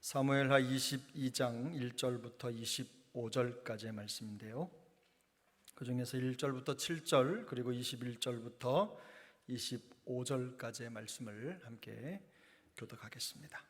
사무엘하 22장 1절부터 25절까지의 말씀인데요, 그 중에서 1절부터 7절 그리고 21절부터 25절까지의 말씀을 함께 교독하겠습니다.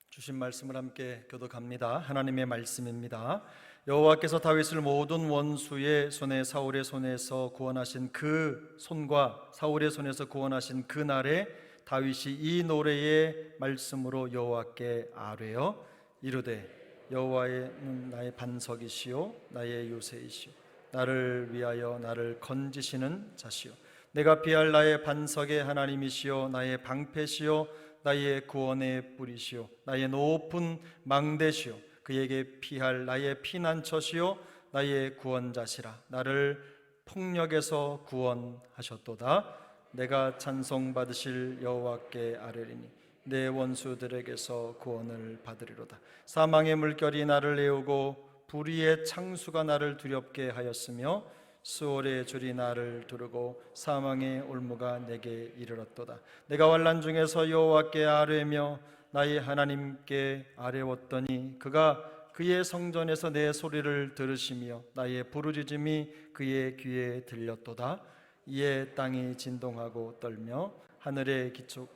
주신 말씀을 함께 교독합니다. 하나님의 말씀입니다. 여호와께서 다윗을 모든 원수의 손에 사울의 손에서 구원하신 그 손과 사울의 손에서 구원하신 그 날에 다윗이 이 노래의 말씀으로 여호와께 아뢰어 이르되 여호와는 나의 반석이시요 나의 요새이시요 나를 위하여 나를 건지시는 자시요 내가 피할 나의 반석의 하나님이시요 나의 방패시요 나의 구원의 뿌리시요 나의 높은 망대시요 그에게 피할 나의 피난처시요 나의 구원자시라. 나를 폭력에서 구원하셨도다. 내가 찬송받으실 여호와께 아뢰리니 내 원수들에게서 구원을 받으리로다. 사망의 물결이 나를 내우고 불의의 창수가 나를 두렵게 하였으며 수월의 줄이 나를 두르고 사망의 올무가 내게 이르렀도다. 내가 환난 중에서 여호와께 아뢰며 나의 하나님께 아뢰었더니 그가 그의 성전에서 내 소리를 들으시며 나의 부르짖음이 그의 귀에 들렸도다. 이에 땅이 진동하고 떨며 하늘의 기축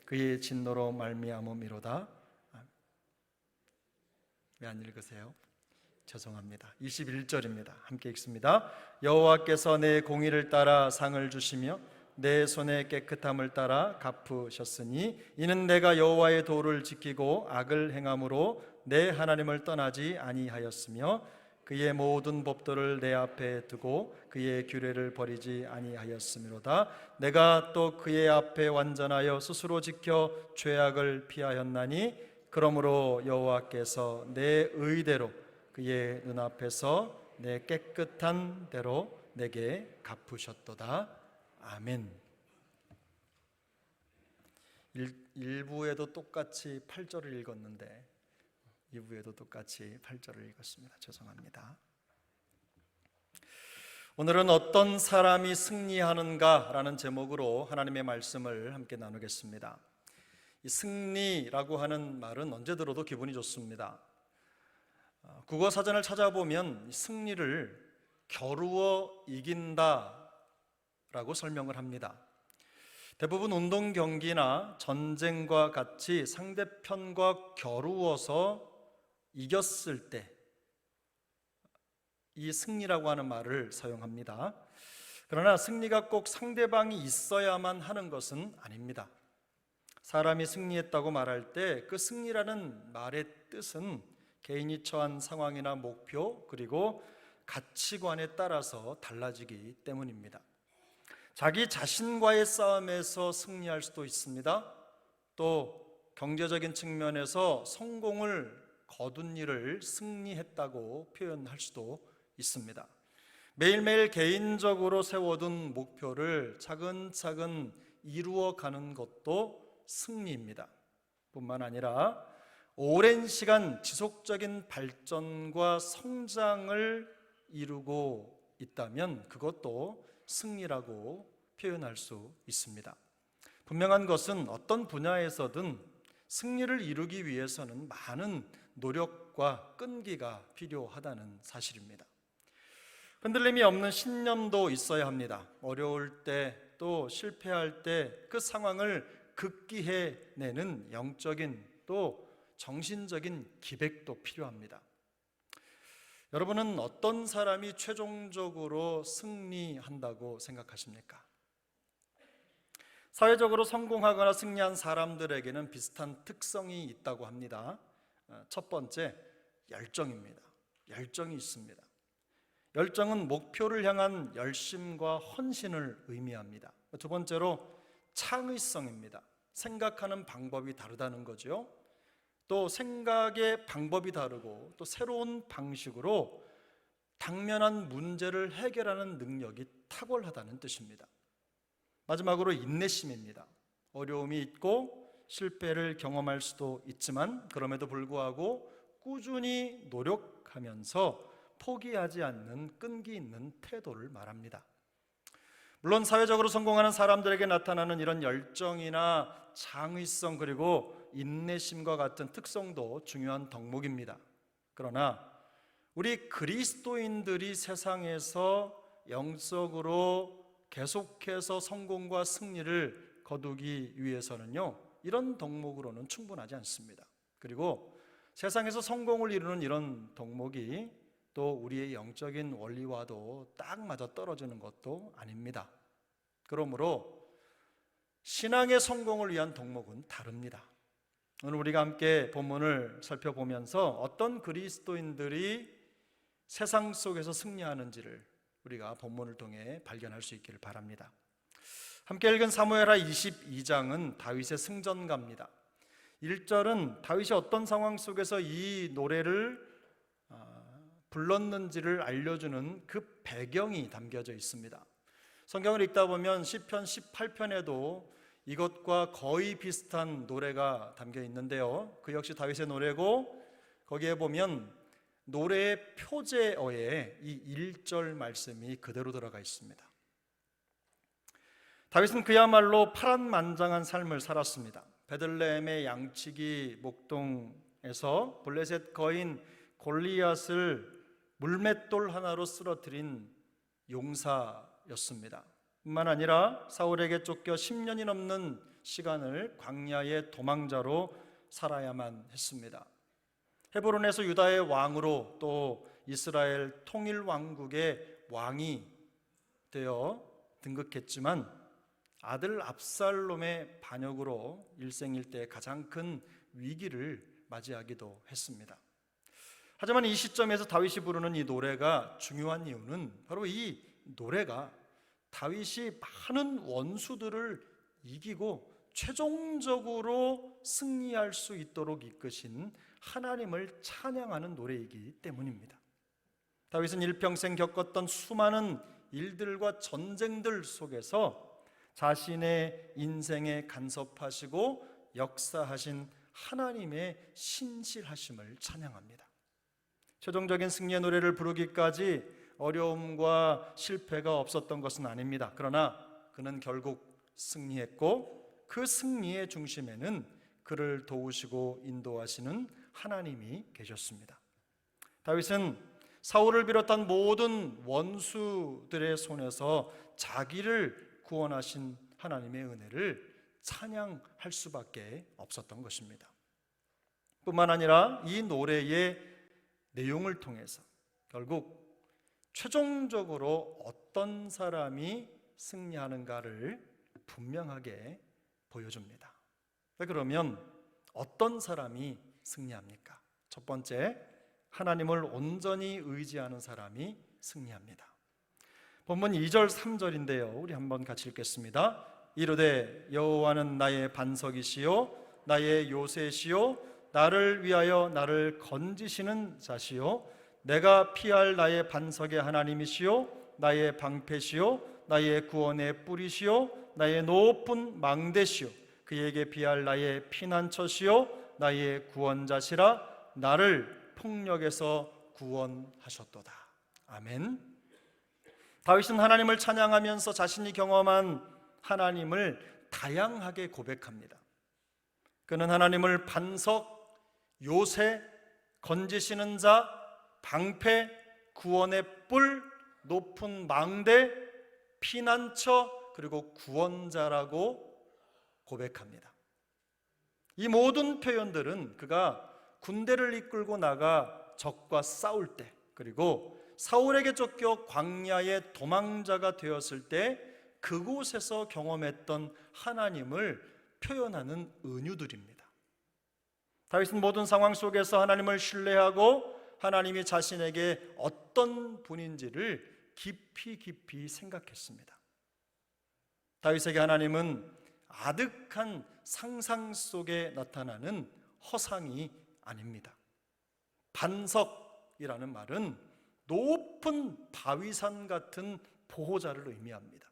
그의 진노로 말미암음이로다. 왜 안 읽으세요? 죄송합니다. 21절입니다. 함께 읽습니다. 여호와께서 내 공의를 따라 상을 주시며 내 손의 깨끗함을 따라 갚으셨으니 이는 내가 여호와의 도를 지키고 악을 행함으로 내 하나님을 떠나지 아니하였으며 그의 모든 법도를 내 앞에 두고 그의 규례를 버리지 아니하였음이로다. 내가 또 그의 앞에 완전하여 스스로 지켜 죄악을 피하였나니 그러므로 여호와께서 내 의대로 그의 눈앞에서 내 깨끗한 대로 내게 갚으셨도다. 아멘. 1부에도 똑같이 8절을 읽었는데 2부에도 똑같이 8절을 읽었습니다. 죄송합니다. 오늘은 어떤 사람이 승리하는가 라는 제목으로 하나님의 말씀을 함께 나누겠습니다. 이 승리라고 하는 말은 언제 들어도 기분이 좋습니다. 국어 사전을 찾아보면 승리를 겨루어 이긴다 라고 설명을 합니다. 대부분 운동 경기나 전쟁과 같이 상대편과 겨루어서 이겼을 때 이 승리라고 하는 말을 사용합니다. 그러나 승리가 꼭 상대방이 있어야만 하는 것은 아닙니다. 사람이 승리했다고 말할 때 그 승리라는 말의 뜻은 개인이 처한 상황이나 목표 그리고 가치관에 따라서 달라지기 때문입니다. 자기 자신과의 싸움에서 승리할 수도 있습니다. 또 경제적인 측면에서 성공을 거둔 일을 승리했다고 표현할 수도 있습니다. 매일매일 개인적으로 세워둔 목표를 차근차근 이루어가는 것도 승리입니다. 뿐만 아니라 오랜 시간 지속적인 발전과 성장을 이루고 있다면 그것도 승리라고 표현할 수 있습니다. 분명한 것은 어떤 분야에서든 승리를 이루기 위해서는 많은 노력과 끈기가 필요하다는 사실입니다. 흔들림이 없는 신념도 있어야 합니다. 어려울 때 또 실패할 때 그 상황을 극기해내는 영적인 또 정신적인 기백도 필요합니다. 여러분은 어떤 사람이 최종적으로 승리한다고 생각하십니까? 사회적으로 성공하거나 승리한 사람들에게는 비슷한 특성이 있다고 합니다. 첫 번째, 열정입니다. 열정이 있습니다. 열정은 목표를 향한 열심과 헌신을 의미합니다. 두 번째로 창의성입니다. 생각하는 방법이 다르다는 거죠. 또 생각의 방법이 다르고 또 새로운 방식으로 당면한 문제를 해결하는 능력이 탁월하다는 뜻입니다. 마지막으로 인내심입니다. 어려움이 있고 실패를 경험할 수도 있지만 그럼에도 불구하고 꾸준히 노력하면서 포기하지 않는 끈기 있는 태도를 말합니다. 물론 사회적으로 성공하는 사람들에게 나타나는 이런 열정이나 창의성 그리고 인내심과 같은 특성도 중요한 덕목입니다. 그러나 우리 그리스도인들이 세상에서 영적으로 계속해서 성공과 승리를 거두기 위해서는요, 이런 덕목으로는 충분하지 않습니다. 그리고 세상에서 성공을 이루는 이런 덕목이 또 우리의 영적인 원리와도 딱 맞아 떨어지는 것도 아닙니다. 그러므로 신앙의 성공을 위한 덕목은 다릅니다. 오늘 우리가 함께 본문을 살펴보면서 어떤 그리스도인들이 세상 속에서 승리하는지를 우리가 본문을 통해 발견할 수 있기를 바랍니다. 함께 읽은 사무엘하 22장은 다윗의 승전가입니다. 1절은 다윗이 어떤 상황 속에서 이 노래를 불렀는지를 알려주는 그 배경이 담겨져 있습니다. 성경을 읽다 보면 시편 18편에도 이것과 거의 비슷한 노래가 담겨 있는데요, 그 역시 다윗의 노래고, 거기에 보면 노래의 표제어에 이 1절 말씀이 그대로 들어가 있습니다. 다윗은 그야말로 파란만장한 삶을 살았습니다. 베들레헴의 양치기 목동에서 블레셋 거인 골리앗을 물맷돌 하나로 쓰러뜨린 용사였습니다. 뿐만 아니라 사울에게 쫓겨 10년이 넘는 시간을 광야의 도망자로 살아야만 했습니다. 헤브론에서 유다의 왕으로 또 이스라엘 통일 왕국의 왕이 되어 등극했지만 아들 압살롬의 반역으로 일생일대 가장 큰 위기를 맞이하기도 했습니다. 하지만 이 시점에서 다윗이 부르는 이 노래가 중요한 이유는 바로 이 노래가 다윗이 많은 원수들을 이기고 최종적으로 승리할 수 있도록 이끄신 하나님을 찬양하는 노래이기 때문입니다. 다윗은 일평생 겪었던 수많은 일들과 전쟁들 속에서 자신의 인생에 간섭하시고 역사하신 하나님의 신실하심을 찬양합니다. 최종적인 승리의 노래를 부르기까지 어려움과 실패가 없었던 것은 아닙니다. 그러나 그는 결국 승리했고, 그 승리의 중심에는 그를 도우시고 인도하시는 하나님이 계셨습니다. 다윗은 사울을 비롯한 모든 원수들의 손에서 자기를 구원하신 하나님의 은혜를 찬양할 수밖에 없었던 것입니다. 뿐만 아니라 이 노래의 내용을 통해서 결국 최종적으로 어떤 사람이 승리하는가를 분명하게 보여줍니다. 그러면 어떤 사람이 승리합니까? 첫 번째, 하나님을 온전히 의지하는 사람이 승리합니다. 본문 2절 3절인데요, 우리 한번 같이 읽겠습니다. 이르되 여호와는 나의 반석이시요 나의 요새시요 나를 위하여 나를 건지시는 자시요 내가 피할 나의 반석의 하나님이시요 나의 방패시요 나의 구원의 뿌리시요 나의 높은 망대시요 그에게 피할 나의 피난처시요 나의 구원자시라 나를 폭력에서 구원하셨도다. 아멘. 다윗은 하나님을 찬양하면서 자신이 경험한 하나님을 다양하게 고백합니다. 그는 하나님을 반석, 요새, 건지시는 자, 방패, 구원의 뿔, 높은 망대, 피난처, 그리고 구원자라고 고백합니다. 이 모든 표현들은 그가 군대를 이끌고 나가 적과 싸울 때, 그리고 사울에게 쫓겨 광야의 도망자가 되었을 때 그곳에서 경험했던 하나님을 표현하는 은유들입니다. 다윗은 모든 상황 속에서 하나님을 신뢰하고 하나님이 자신에게 어떤 분인지를 깊이 생각했습니다. 다윗에게 하나님은 아득한 상상 속에 나타나는 허상이 아닙니다. 반석이라는 말은 높은 바위산 같은 보호자를 의미합니다.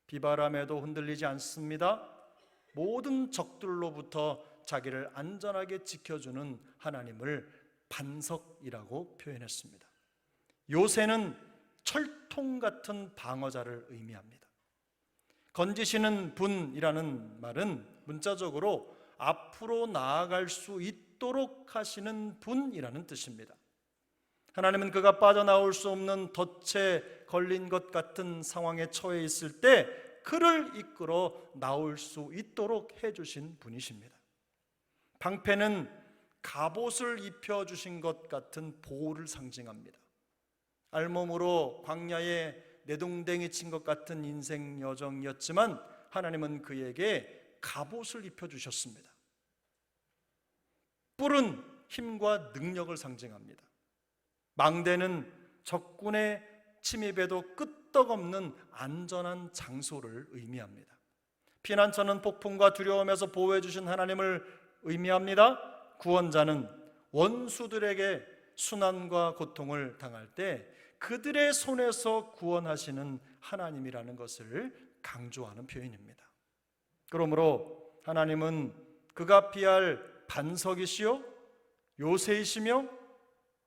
비바람에도 흔들리지 않습니다. 모든 적들로부터 자기를 안전하게 지켜주는 하나님을 반석이라고 표현했습니다. 요새는 철통 같은 방어자를 의미합니다. 건지시는 분이라는 말은 문자적으로 앞으로 나아갈 수 있도록 하시는 분이라는 뜻입니다. 하나님은 그가 빠져나올 수 없는 덫에 걸린 것 같은 상황에 처해 있을 때 그를 이끌어 나올 수 있도록 해주신 분이십니다. 방패는 갑옷을 입혀주신 것 같은 보호를 상징합니다. 알몸으로 광야에 내동댕이 친 것 같은 인생 여정이었지만 하나님은 그에게 갑옷을 입혀주셨습니다. 뿔은 힘과 능력을 상징합니다. 망대는 적군의 침입에도 끄떡없는 안전한 장소를 의미합니다. 피난처는 폭풍과 두려움에서 보호해 주신 하나님을 의미합니다. 구원자는 원수들에게 순환과 고통을 당할 때 그들의 손에서 구원하시는 하나님이라는 것을 강조하는 표현입니다. 그러므로 하나님은 그가 피할 반석이시요 요새이시며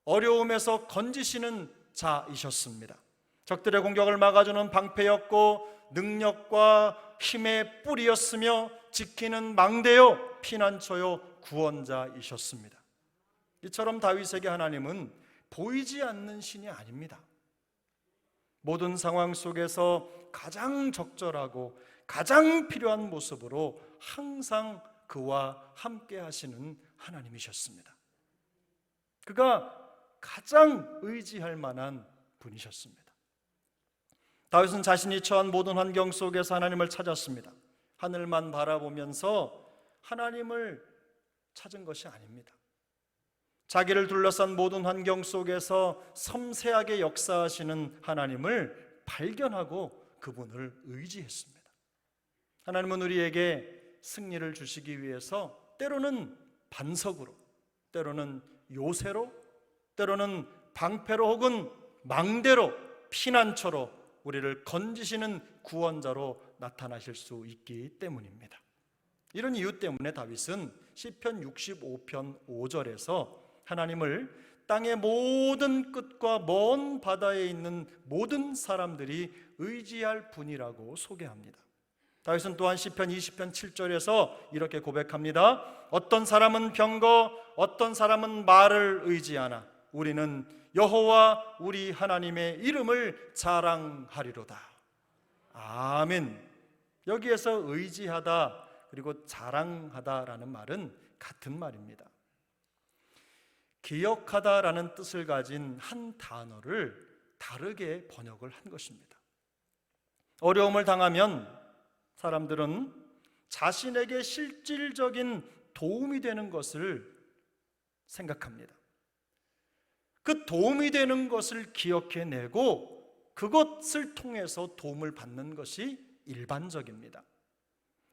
어려움에서 건지시는 자이셨습니다. 적들의 공격을 막아주는 방패였고 능력과 힘의 뿔이었으며 지키는 망대요 피난처요 구원자이셨습니다. 이처럼 다윗에게 하나님은 보이지 않는 신이 아닙니다. 모든 상황 속에서 가장 적절하고 가장 필요한 모습으로 항상 그와 함께 하시는 하나님이셨습니다. 그가 가장 의지할 만한 분이셨습니다. 다윗은 자신이 처한 모든 환경 속에서 하나님을 찾았습니다. 하늘만 바라보면서 하나님을 찾은 것이 아닙니다. 자기를 둘러싼 모든 환경 속에서 섬세하게 역사하시는 하나님을 발견하고 그분을 의지했습니다. 하나님은 우리에게 승리를 주시기 위해서 때로는 반석으로, 때로는 요새로, 때로는 방패로 혹은 망대로, 피난처로 우리를 건지시는 구원자로 나타나실 수 있기 때문입니다. 이런 이유 때문에 다윗은 시편 65편 5절에서 하나님을 땅의 모든 끝과 먼 바다에 있는 모든 사람들이 의지할 분이라고 소개합니다. 다윗은 또한 시편 20편 7절에서 이렇게 고백합니다. 어떤 사람은 병거, 어떤 사람은 말을 의지하나 우리는 여호와 우리 하나님의 이름을 자랑하리로다. 아멘. 여기에서 의지하다 그리고 자랑하다라는 말은 같은 말입니다. 기억하다라는 뜻을 가진 한 단어를 다르게 번역을 한 것입니다. 어려움을 당하면 사람들은 자신에게 실질적인 도움이 되는 것을 생각합니다. 그 도움이 되는 것을 기억해내고 그것을 통해서 도움을 받는 것이 일반적입니다.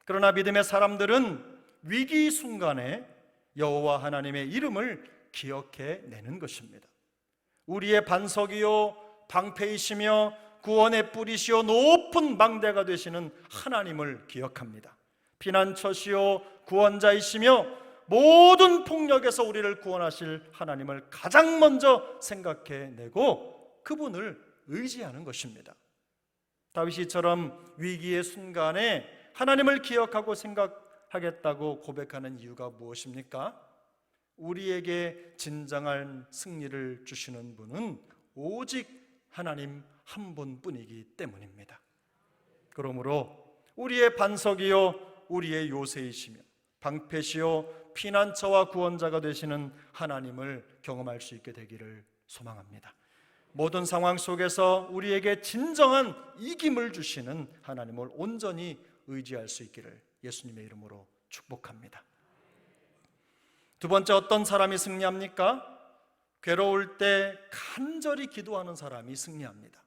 그러나 믿음의 사람들은 위기 순간에 여호와 하나님의 이름을 기억해내는 것입니다. 우리의 반석이요 방패이시며 구원의 뿔이시요 높은 망대가 되시는 하나님을 기억합니다. 피난처시요 구원자이시며 모든 폭력에서 우리를 구원하실 하나님을 가장 먼저 생각해내고 그분을 의지하는 것입니다. 다윗이 이처럼 위기의 순간에 하나님을 기억하고 생각하겠다고 고백하는 이유가 무엇입니까? 우리에게 진정한 승리를 주시는 분은 오직 하나님 한 분뿐이기 때문입니다. 그러므로 우리의 반석이요 우리의 요새이시며 방패시요 피난처와 구원자가 되시는 하나님을 경험할 수 있게 되기를 소망합니다. 모든 상황 속에서 우리에게 진정한 이김을 주시는 하나님을 온전히 의지할 수 있기를 예수님의 이름으로 축복합니다. 두 번째, 어떤 사람이 승리합니까? 괴로울 때 간절히 기도하는 사람이 승리합니다.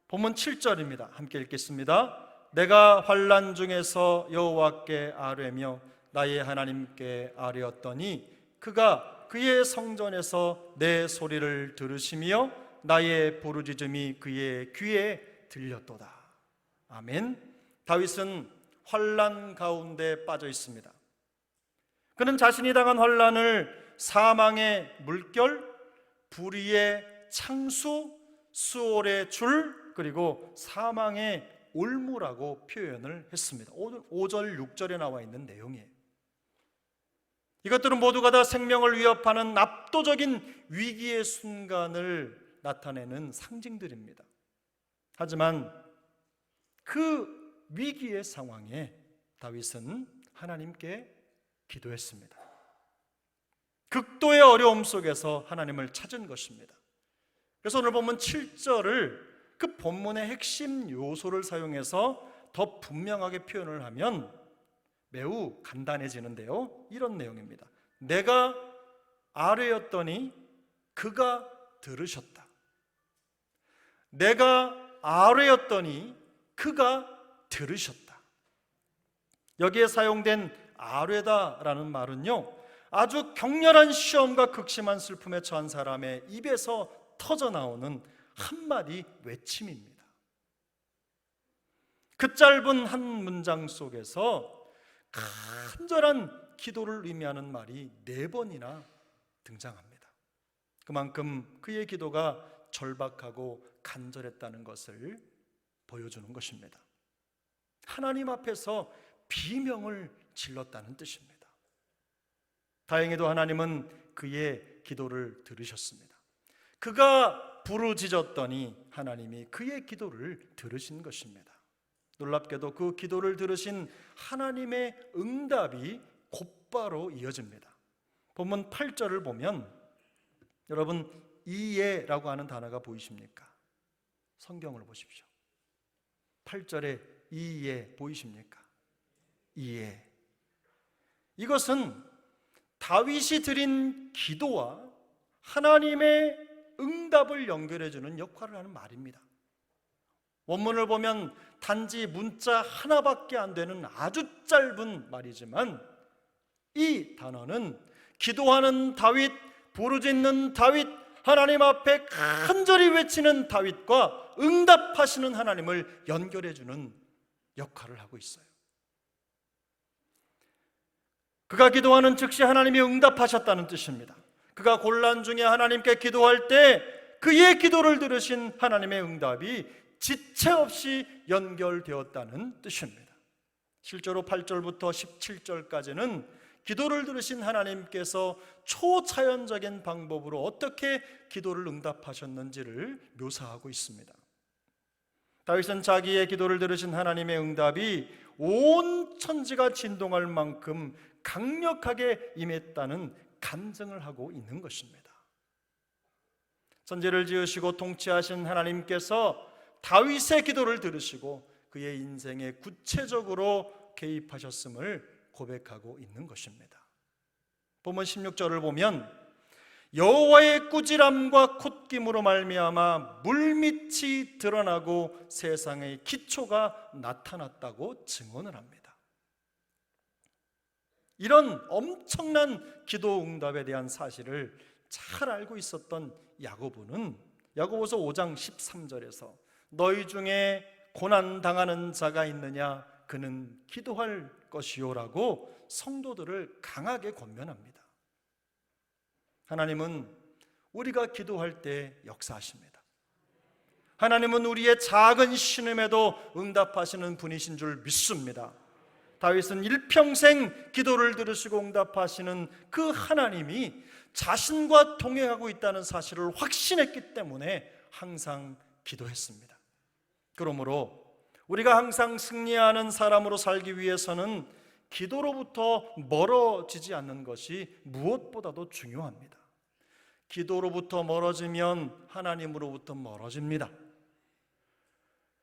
본문 7절입니다. 함께 읽겠습니다. 내가 환난 중에서 여호와께 아뢰며 나의 하나님께 아뢰었더니 그가 그의 성전에서 내 소리를 들으시며 나의 부르짖음이 그의 귀에 들렸도다. 아멘. 다윗은 환난 가운데 빠져 있습니다. 그는 자신이 당한 환난을 사망의 물결, 불의의 창수, 수월의 줄, 그리고 사망의 올무라고 표현을 했습니다. 5절, 6절에 나와 있는 내용이에요. 이것들은 모두가 다 생명을 위협하는 압도적인 위기의 순간을 나타내는 상징들입니다. 하지만 그 위기의 상황에 다윗은 하나님께 기도했습니다. 극도의 어려움 속에서 하나님을 찾은 것입니다. 그래서 오늘 본문 7절을 그 본문의 핵심 요소를 사용해서 더 분명하게 표현을 하면 매우 간단해지는데요, 이런 내용입니다. 내가 아뢰었더니 그가 들으셨다. 내가 아뢰었더니 그가 들으셨다. 여기에 사용된 아뢰다라는 말은요, 아주 격렬한 시험과 극심한 슬픔에 처한 사람의 입에서 터져나오는 한마디 외침입니다. 그 짧은 한 문장 속에서 간절한 기도를 의미하는 말이 4번이나 등장합니다. 그만큼 그의 기도가 절박하고 간절했다는 것을 보여주는 것입니다. 하나님 앞에서 비명을 질렀다는 뜻입니다. 다행히도 하나님은 그의 기도를 들으셨습니다. 그가 부르짖었더니 하나님이 그의 기도를 들으신 것입니다. 놀랍게도 그 기도를 들으신 하나님의 응답이 곧바로 이어집니다. 본문 8절을 보면 여러분, 이에라고 하는 단어가 보이십니까? 성경을 보십시오. 8절에 이에 보이십니까? 이에. 이것은 다윗이 드린 기도와 하나님의 응답을 연결해주는 역할을 하는 말입니다. 원문을 보면 단지 문자 하나밖에 안 되는 아주 짧은 말이지만 이 단어는 기도하는 다윗, 부르짖는 다윗, 하나님 앞에 간절히 외치는 다윗과 응답하시는 하나님을 연결해주는 역할을 하고 있어요. 그가 기도하는 즉시 하나님이 응답하셨다는 뜻입니다. 그가 곤란 중에 하나님께 기도할 때 그의 기도를 들으신 하나님의 응답이 지체 없이 연결되었다는 뜻입니다. 실제로 8절부터 17절까지는 기도를 들으신 하나님께서 초자연적인 방법으로 어떻게 기도를 응답하셨는지를 묘사하고 있습니다. 다윗은 자기의 기도를 들으신 하나님의 응답이 온 천지가 진동할 만큼 강력하게 임했다는 간증을 하고 있는 것입니다. 천지를 지으시고 통치하신 하나님께서 다윗의 기도를 들으시고 그의 인생에 구체적으로 개입하셨음을 고백하고 있는 것입니다. 본문 16절을 보면 여호와의 꾸지람과 콧김으로 말미암아 물밑이 드러나고 세상의 기초가 나타났다고 증언을 합니다. 이런 엄청난 기도 응답에 대한 사실을 잘 알고 있었던 야고보는 야고보서 5장 13절에서 너희 중에 고난당하는 자가 있느냐 그는 기도할 것이요라고 성도들을 강하게 권면합니다. 하나님은 우리가 기도할 때 역사하십니다. 하나님은 우리의 작은 신음에도 응답하시는 분이신 줄 믿습니다. 다윗은 일평생 기도를 들으시고 응답하시는 그 하나님이 자신과 동행하고 있다는 사실을 확신했기 때문에 항상 기도했습니다. 그러므로 우리가 항상 승리하는 사람으로 살기 위해서는 기도로부터 멀어지지 않는 것이 무엇보다도 중요합니다. 기도로부터 멀어지면 하나님으로부터 멀어집니다.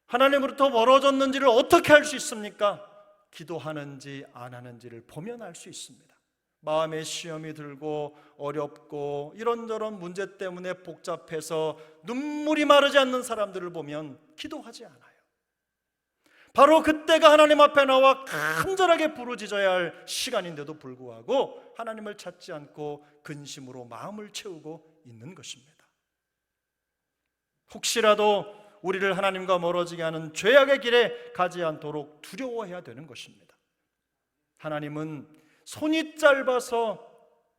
하나님으로부터 멀어졌는지를 어떻게 알 수 있습니까? 기도하는지 안 하는지를 보면 알 수 있습니다. 마음에 시험이 들고 어렵고 이런저런 문제 때문에 복잡해서 눈물이 마르지 않는 사람들을 보면 기도하지 않아요. 바로 그때가 하나님 앞에 나와 간절하게 부르짖어야 할 시간인데도 불구하고 하나님을 찾지 않고 근심으로 마음을 채우고 있는 것입니다. 혹시라도 우리를 하나님과 멀어지게 하는 죄악의 길에 가지 않도록 두려워해야 되는 것입니다. 하나님은 손이 짧아서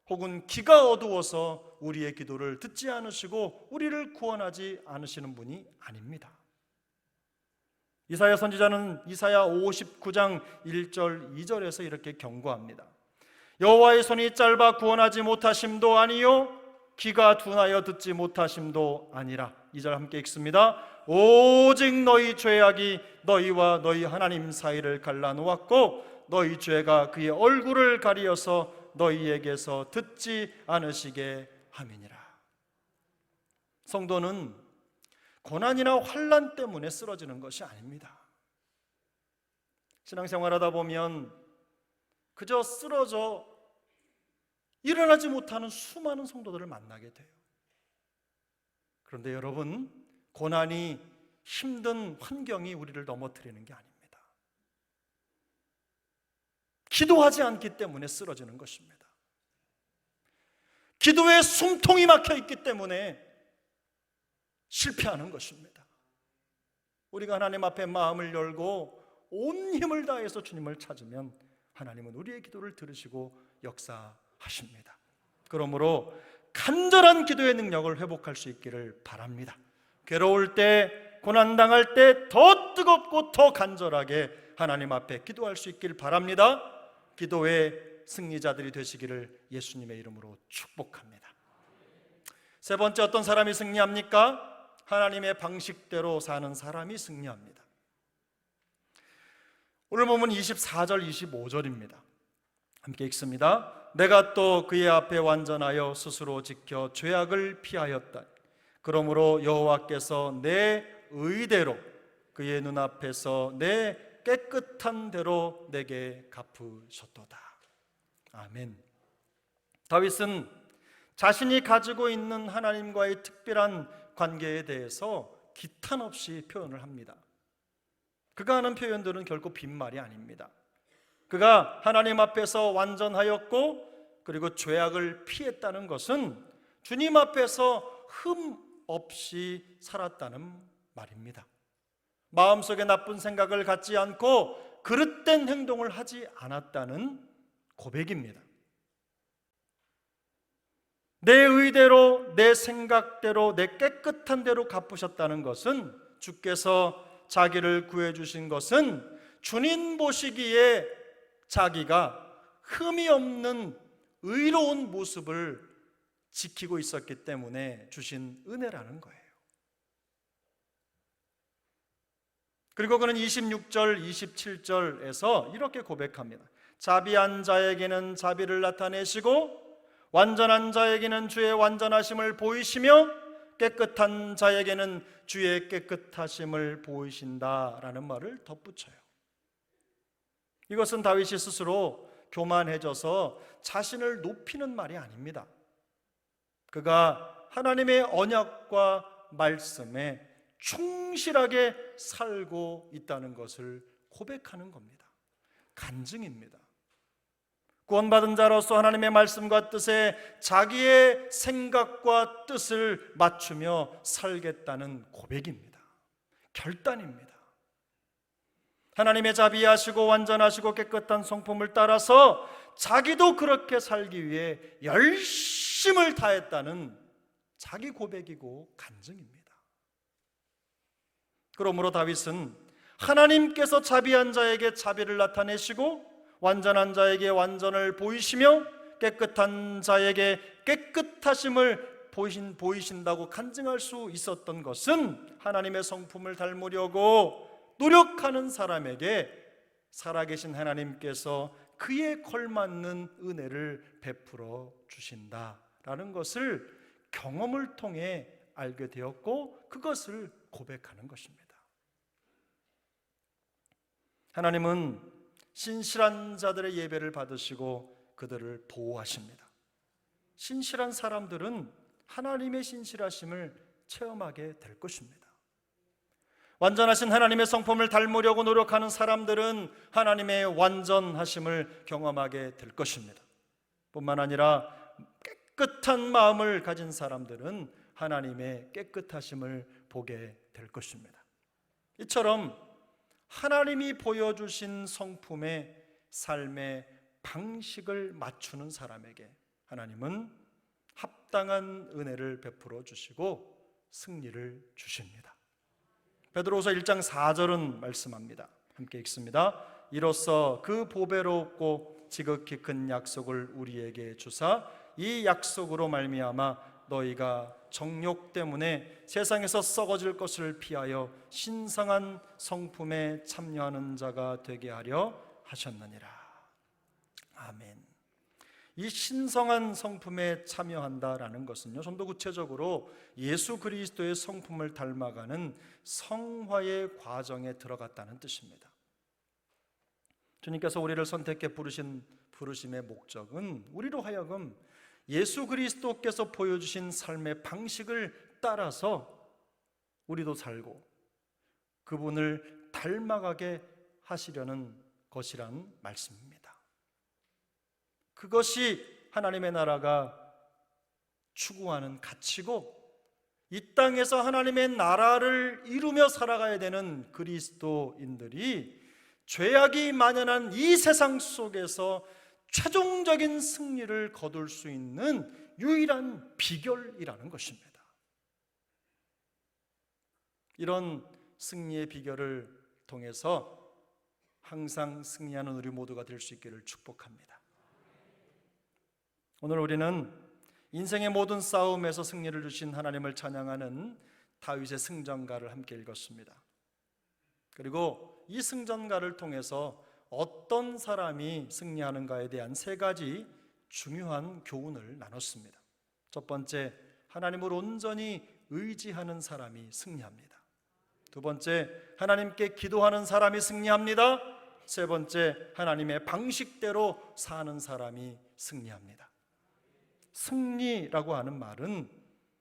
혹은 귀가 어두워서 우리의 기도를 듣지 않으시고 우리를 구원하지 않으시는 분이 아닙니다. 이사야 선지자는 이사야 59장 1절 2절에서 이렇게 경고합니다. 여호와의 손이 짧아 구원하지 못하심도 아니요 귀가 둔하여 듣지 못하심도 아니라. 2절 함께 읽습니다. 오직 너희 죄악이 너희와 너희 하나님 사이를 갈라놓았고 너희 죄가 그의 얼굴을 가리어서 너희에게서 듣지 않으시게 함이니라. 성도는 고난이나 환난 때문에 쓰러지는 것이 아닙니다. 신앙생활하다 보면 그저 쓰러져 일어나지 못하는 수많은 성도들을 만나게 돼요. 그런데 여러분, 고난이 힘든 환경이 우리를 넘어뜨리는 게 아닙니다. 기도하지 않기 때문에 쓰러지는 것입니다. 기도에 숨통이 막혀 있기 때문에 실패하는 것입니다. 우리가 하나님 앞에 마음을 열고 온 힘을 다해서 주님을 찾으면 하나님은 우리의 기도를 들으시고 역사하십니다. 그러므로 간절한 기도의 능력을 회복할 수 있기를 바랍니다. 괴로울 때, 고난당할 때 더 뜨겁고 더 간절하게 하나님 앞에 기도할 수 있길 바랍니다. 기도의 승리자들이 되시기를 예수님의 이름으로 축복합니다. 세 번째, 어떤 사람이 승리합니까? 하나님의 방식대로 사는 사람이 승리합니다. 오늘 보면 24절 25절입니다. 함께 읽습니다. 내가 또 그의 앞에 완전하여 스스로 지켜 죄악을 피하였다. 그러므로 여호와께서 내 의대로 그의 눈앞에서 내 깨끗한 대로 내게 갚으셨도다. 아멘. 다윗은 자신이 가지고 있는 하나님과의 특별한 관계에 대해서 기탄 없이 표현을 합니다. 그가 하는 표현들은 결코 빈말이 아닙니다. 그가 하나님 앞에서 완전하였고 그리고 죄악을 피했다는 것은 주님 앞에서 흠 없이 살았다는 말입니다. 마음속에 나쁜 생각을 갖지 않고 그릇된 행동을 하지 않았다는 고백입니다. 내 의대로, 내 생각대로, 내 깨끗한 대로 갚으셨다는 것은, 주께서 자기를 구해주신 것은 주님 보시기에 자기가 흠이 없는 의로운 모습을 지키고 있었기 때문에 주신 은혜라는 거예요. 그리고 그는 26절, 27절에서 이렇게 고백합니다. 자비한 자에게는 자비를 나타내시고 완전한 자에게는 주의 완전하심을 보이시며 깨끗한 자에게는 주의 깨끗하심을 보이신다라는 말을 덧붙여요. 이것은 다윗이 스스로 교만해져서 자신을 높이는 말이 아닙니다. 그가 하나님의 언약과 말씀에 충실하게 살고 있다는 것을 고백하는 겁니다. 간증입니다. 구원받은 자로서 하나님의 말씀과 뜻에 자기의 생각과 뜻을 맞추며 살겠다는 고백입니다. 결단입니다. 하나님의 자비하시고 완전하시고 깨끗한 성품을 따라서 자기도 그렇게 살기 위해 열심을 다했다는 자기 고백이고 간증입니다. 그러므로 다윗은 하나님께서 자비한 자에게 자비를 나타내시고 완전한 자에게 완전을 보이시며 깨끗한 자에게 깨끗하심을 보이신다고 간증할 수 있었던 것은 하나님의 성품을 닮으려고 노력하는 사람에게 살아계신 하나님께서 그에 걸맞는 은혜를 베풀어 주신다라는 것을 경험을 통해 알게 되었고 그것을 고백하는 것입니다. 하나님은 신실한 자들의 예배를 받으시고 그들을 보호하십니다. 신실한 사람들은 하나님의 신실하심을 체험하게 될 것입니다. 완전하신 하나님의 성품을 닮으려고 노력하는 사람들은 하나님의 완전하심을 경험하게 될 것입니다. 뿐만 아니라 깨끗한 마음을 가진 사람들은 하나님의 깨끗하심을 보게 될 것입니다. 이처럼 하나님이 보여주신 성품의 삶의 방식을 맞추는 사람에게 하나님은 합당한 은혜를 베풀어 주시고 승리를 주십니다. 베드로후서 1장 4절은 말씀합니다. 함께 읽습니다. 이로써 그 보배롭고 지극히 큰 약속을 우리에게 주사 이 약속으로 말미암아 너희가 정욕 때문에 세상에서 썩어질 것을 피하여 신성한 성품에 참여하는 자가 되게 하려 하셨느니라. 아멘. 이 신성한 성품에 참여한다라는 것은요, 좀 더 구체적으로 예수 그리스도의 성품을 닮아가는 성화의 과정에 들어갔다는 뜻입니다. 주님께서 우리를 선택해 부르신 부르심의 목적은 우리로 하여금 예수 그리스도께서 보여주신 삶의 방식을 따라서 우리도 살고 그분을 닮아가게 하시려는 것이란 말씀입니다. 그것이 하나님의 나라가 추구하는 가치고 이 땅에서 하나님의 나라를 이루며 살아가야 되는 그리스도인들이 죄악이 만연한 이 세상 속에서 최종적인 승리를 거둘 수 있는 유일한 비결이라는 것입니다. 이런 승리의 비결을 통해서 항상 승리하는 우리 모두가 될 수 있기를 축복합니다. 오늘 우리는 인생의 모든 싸움에서 승리를 주신 하나님을 찬양하는 다윗의 승전가를 함께 읽었습니다. 그리고 이 승전가를 통해서 어떤 사람이 승리하는가에 대한 세 가지 중요한 교훈을 나눴습니다. 첫 번째, 하나님을 온전히 의지하는 사람이 승리합니다. 두 번째, 하나님께 기도하는 사람이 승리합니다. 세 번째, 하나님의 방식대로 사는 사람이 승리합니다. 승리라고 하는 말은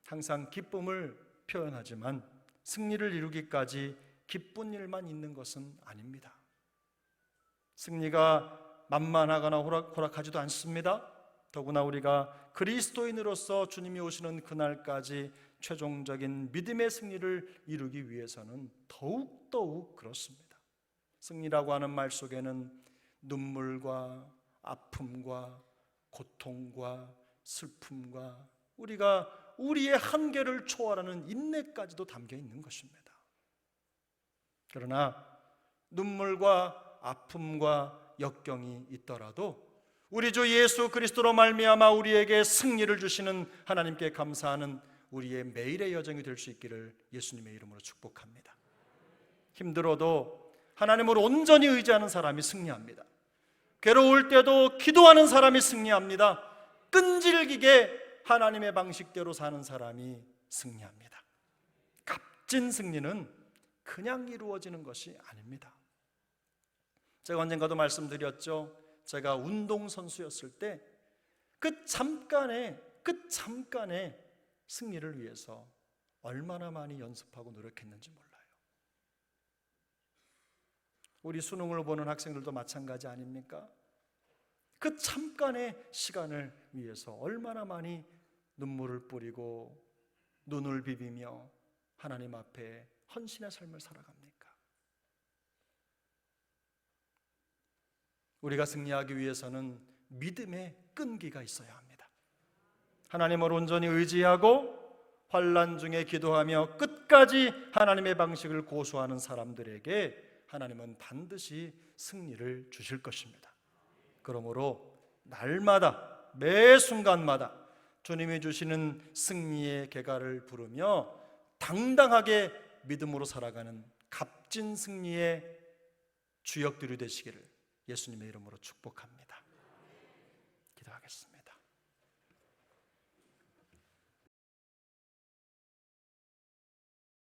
항상 기쁨을 표현하지만 승리를 이루기까지 기쁜 일만 있는 것은 아닙니다. 승리가 만만하거나 호락호락하지도 않습니다. 더구나 우리가 그리스도인으로서 주님이 오시는 그날까지 최종적인 믿음의 승리를 이루기 위해서는 더욱 그렇습니다. 승리라고 하는 말 속에는 눈물과 아픔과 고통과 슬픔과 우리가 우리의 한계를 초월하는 인내까지도 담겨 있는 것입니다. 그러나 눈물과 아픔과 역경이 있더라도 우리 주 예수 그리스도로 말미암아 우리에게 승리를 주시는 하나님께 감사하는 우리의 매일의 여정이 될 수 있기를 예수님의 이름으로 축복합니다. 힘들어도 하나님을 온전히 의지하는 사람이 승리합니다. 괴로울 때도 기도하는 사람이 승리합니다. 끈질기게 하나님의 방식대로 사는 사람이 승리합니다. 값진 승리는 그냥 이루어지는 것이 아닙니다. 제가 언젠가도 말씀드렸죠. 제가 운동선수였을 때 그 잠깐의 승리를 위해서 얼마나 많이 연습하고 노력했는지 몰라요. 우리 수능을 보는 학생들도 마찬가지 아닙니까? 그 잠깐의 시간을 위해서 얼마나 많이 눈물을 뿌리고 눈을 비비며 하나님 앞에 헌신의 삶을 살아갑니까? 우리가 승리하기 위해서는 믿음의 끈기가 있어야 합니다. 하나님을 온전히 의지하고 환난 중에 기도하며 끝까지 하나님의 방식을 고수하는 사람들에게 하나님은 반드시 승리를 주실 것입니다. 그러므로 날마다 매 순간마다 주님이 주시는 승리의 계가를 부르며 당당하게 믿음으로 살아가는 값진 승리의 주역들이 되시기를 예수님의 이름으로 축복합니다. 기도하겠습니다.